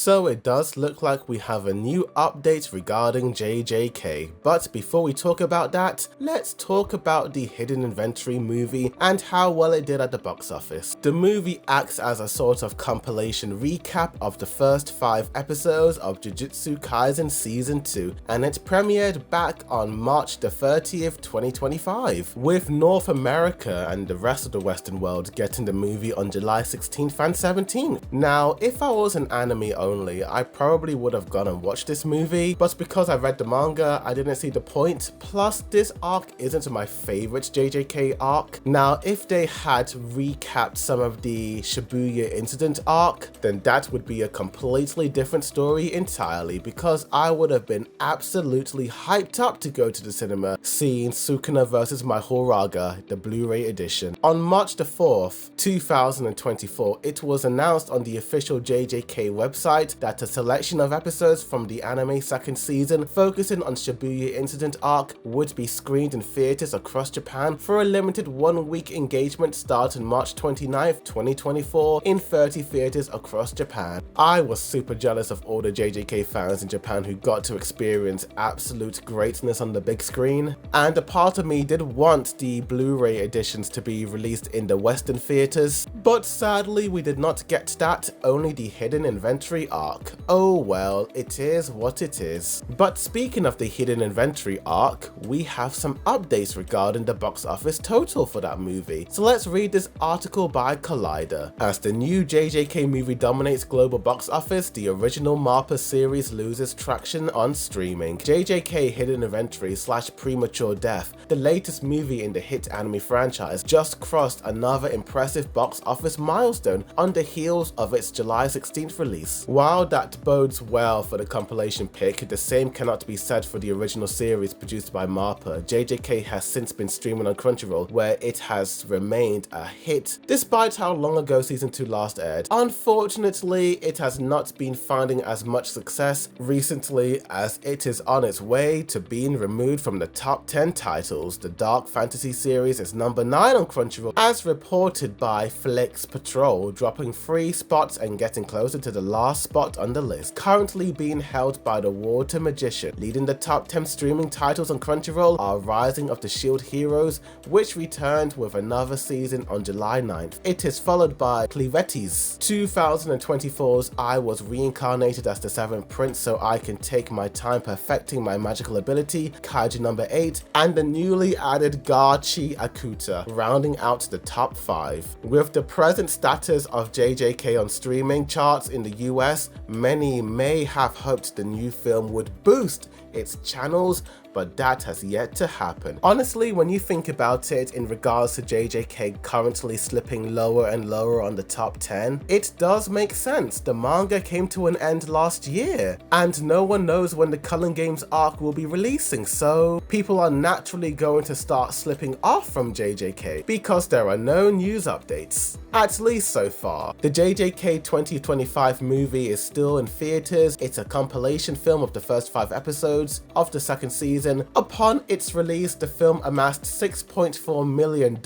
So it does look like we have a new update regarding JJK, but before we talk about that, let's talk about the Hidden Inventory movie and how well it did at the box office. The movie acts as a sort of compilation recap of the first 5 episodes of Jujutsu Kaisen Season 2, and it premiered back on March the 30th, 2025, with North America and the rest of the Western world getting the movie on July 16th and 17th. Now, if I was an anime only, I probably would have gone and watched this movie, but because I read the manga, I didn't see the point. Plus, this arc isn't my favorite JJK arc. Now, if they had recapped some of the Shibuya incident arc, then that would be a completely different story entirely, because I would have been absolutely hyped up to go to the cinema seeing Sukuna vs. Mahoraga, the Blu-ray edition. On March the 4th, 2024, it was announced on the official JJK website that a selection of episodes from the anime second season focusing on Shibuya incident arc would be screened in theaters across Japan for a limited 1-week engagement starting March 29th, 2024 in 30 theaters across Japan. I was super jealous of all the JJK fans in Japan who got to experience absolute greatness on the big screen, and a part of me did want the Blu-ray editions to be released in the Western theaters, but sadly we did not get that, only the Hidden Inventory arc. Oh well, it is what it is. But speaking of the Hidden Inventory arc, we have some updates regarding the box office total for that movie. So let's read this article by Collider. As the new JJK movie dominates global box office, the original MAPPA series loses traction on streaming. JJK Hidden Inventory / Premature Death, the latest movie in the hit anime franchise, just crossed another impressive box office milestone on the heels of its July 16th release. While that bodes well for the compilation pick, the same cannot be said for the original series produced by MAPPA. JJK has since been streaming on Crunchyroll, where it has remained a hit despite how long ago season 2 last aired. Unfortunately, it has not been finding as much success recently, as it is on its way to being removed from the top 10 titles. The dark fantasy series is number 9 on Crunchyroll, as reported by Flix Patrol, dropping 3 spots and getting closer to the last spot on the list, currently being held by the Water Magician. Leading the top 10 streaming titles on Crunchyroll are Rising of the Shield Heroes, which returned with another season on July 9th. It is followed by Clevetti's 2024's I Was Reincarnated as the 7th Prince So I Can Take My Time Perfecting My Magical Ability, Kaiju number 8, and the newly added Gachi Akuta, rounding out the top 5. With the present status of JJK on streaming charts in the US, many may have hoped the new film would boost its channels, but that has yet to happen. Honestly, when you think about it in regards to JJK currently slipping lower and lower on the top 10, it does make sense. The manga came to an end last year, and no one knows when the Culling Games arc will be releasing, so people are naturally going to start slipping off from JJK because there are no news updates. At least so far. The JJK 2025 movie is still in theaters. It's a compilation film of the first 5 episodes of the second season. Upon its release, the film amassed $6.4 million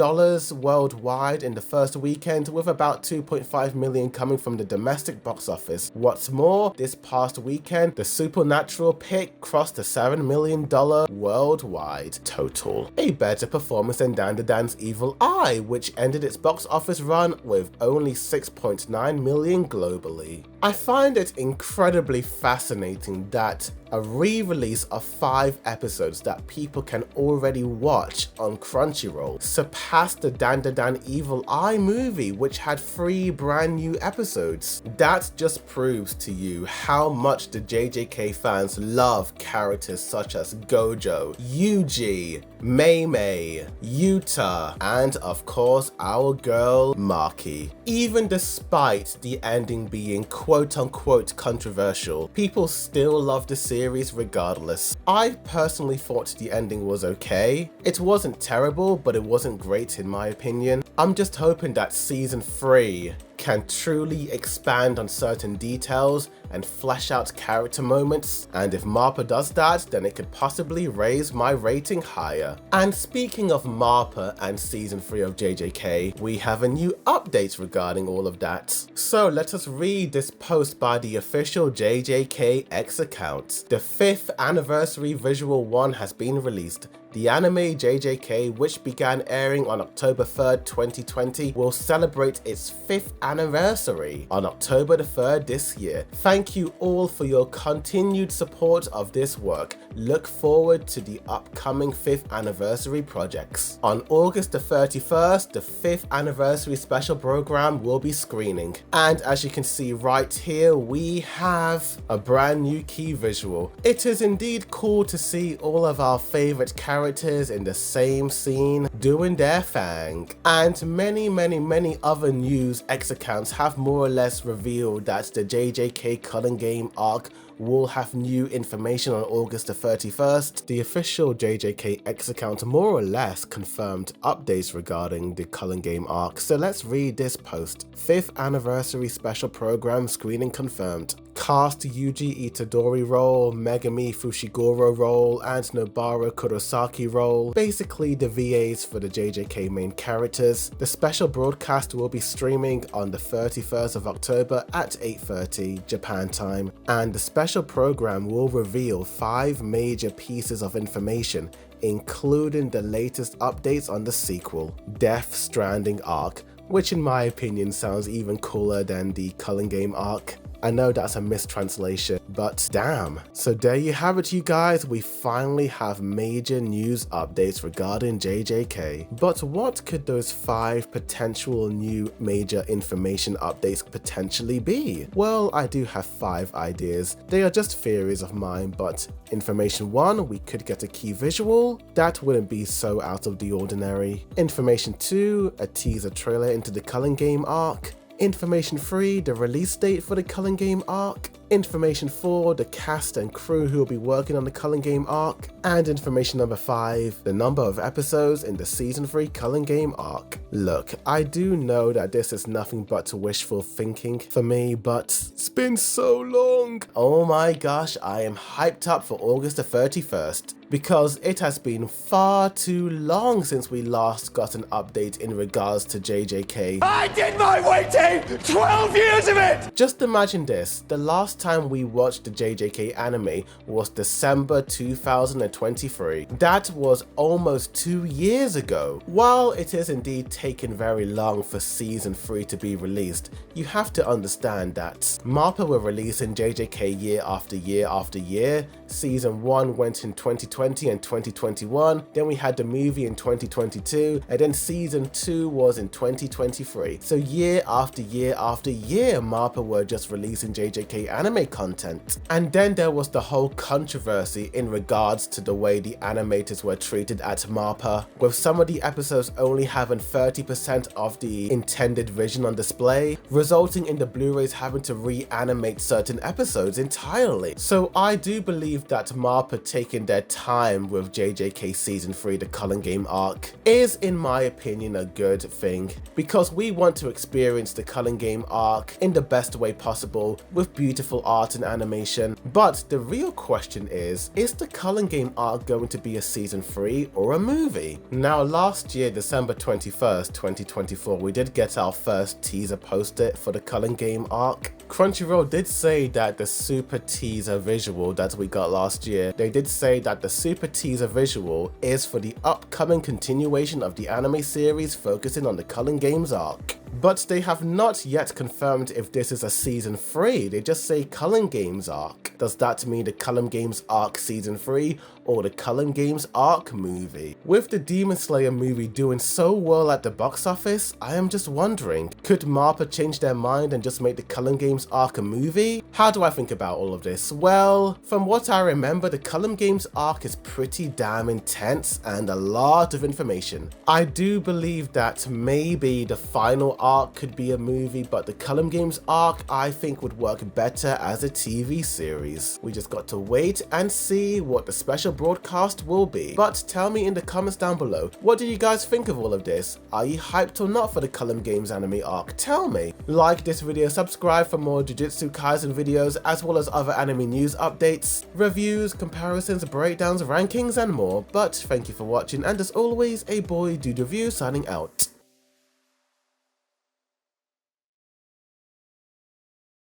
worldwide in the first weekend, with about $2.5 million coming from the domestic box office. What's more, this past weekend, the supernatural pick crossed the $7 million worldwide total. A better performance than Dandadan's Evil Eye, which ended its box office run with only $6.9 million globally. I find it incredibly fascinating that a re-release of 5 episodes that people can already watch on Crunchyroll surpassed the Dandadan Evil Eye movie, which had 3 brand new episodes. That just proves to you how much the JJK fans love characters such as Gojo, Yuji, Mei Mei, Yuta, and of course our girl Maki. Even despite the ending being quote-unquote controversial, people still love the series regardless. I personally thought the ending was okay. It wasn't terrible, but it wasn't great in my opinion. I'm just hoping that season 3 can truly expand on certain details and flesh out character moments, and if MAPPA does that, then it could possibly raise my rating higher. And speaking of MAPPA and season 3 of JJK, we have a new update regarding all of that. So let us read this post by the official JJK X account. The 5th anniversary visual 1 has been released. The anime JJK, which began airing on October 3rd, 2020, will celebrate its 5th anniversary on October the 3rd this year. Thank you all for your continued support of this work. Look forward to the upcoming 5th anniversary projects. On August the 31st, the 5th anniversary special program will be screening. And as you can see right here, we have a brand new key visual. It is indeed cool to see all of our favorite characters in the same scene doing their thing, and many other news X accounts have more or less revealed that the JJK Culling game arc will have new information on August the 31st. The official JJK X account more or less confirmed updates regarding the Culling game arc, so let's read this post. 5th anniversary special program screening confirmed. Cast Yuji Itadori role, Megami Fushiguro role, and Nobara Kurosaki role, basically the VAs for the JJK main characters. The special broadcast will be streaming on the 31st of October at 8:30 Japan time, and the special program will reveal 5 major pieces of information, including the latest updates on the sequel, Death Stranding arc, which in my opinion sounds even cooler than the Culling game arc. I know that's a mistranslation, but damn. So there you have it, you guys. We finally have major news updates regarding JJK. But what could those 5 potential new major information updates potentially be? Well, I do have 5 ideas. They are just theories of mine, but information 1, we could get a key visual. That wouldn't be so out of the ordinary. Information 2, a teaser trailer into the Culling game arc. Information 3, the release date for the Culling game arc. Information 4, the cast and crew who will be working on the Culling game arc. And information number 5, the number of episodes in the season 3 Culling game arc. Look, I do know that this is nothing but wishful thinking for me, but it's been so long. Oh my gosh, I am hyped up for August the 31st. Because it has been far too long since we last got an update in regards to JJK. I did my waiting! 12 years of it! Just imagine this, the last time we watched the JJK anime was December 2023. That was almost 2 years ago. While it is indeed taken very long for season 3 to be released, you have to understand that MAPPA were releasing JJK year after year after year. Season 1 went in 2020 and 2021, then we had the movie in 2022, and then season 2 was in 2023. So year after year after year, MAPPA were just releasing JJK anime content. And then there was the whole controversy in regards to the way the animators were treated at MAPPA, with some of the episodes only having 30% of the intended vision on display, resulting in the Blu-rays having to reanimate certain episodes entirely. So I do believe that MAPPA taking their time with JJK Season 3 the Culling game arc is, in my opinion, a good thing, because we want to experience the Culling game arc in the best way possible with beautiful art and animation. But the real question is the Culling game arc going to be a Season 3 or a movie? Now last year, December 21st, 2024, we did get our first teaser poster for the Culling game arc. Crunchyroll did say that the super teaser visual that we got last year, they did say that the super teaser visual is for the upcoming continuation of the anime series focusing on the Culling games arc. But they have not yet confirmed if this is a season 3, they just say Culling games arc. Does that mean the Culling games arc season 3 or the Culling games arc movie? With the Demon Slayer movie doing so well at the box office, I am just wondering, could MAPPA change their mind and just make the Culling games arc a movie? How do I think about all of this? Well, from what I remember, the Culling games arc is pretty damn intense and a lot of information. I do believe that maybe the final arc could be a movie, but the Culling games arc I think would work better as a TV series. We just got to wait and see what the special broadcast will be. But tell me in the comments down below, what do you guys think of all of this? Are you hyped or not for the Culling Games anime arc? Tell me. Like this video, subscribe for more Jujutsu Kaisen videos, as well as other anime news updates, reviews, comparisons, breakdowns, rankings and more. But thank you for watching, and as always, a boy dude review signing out.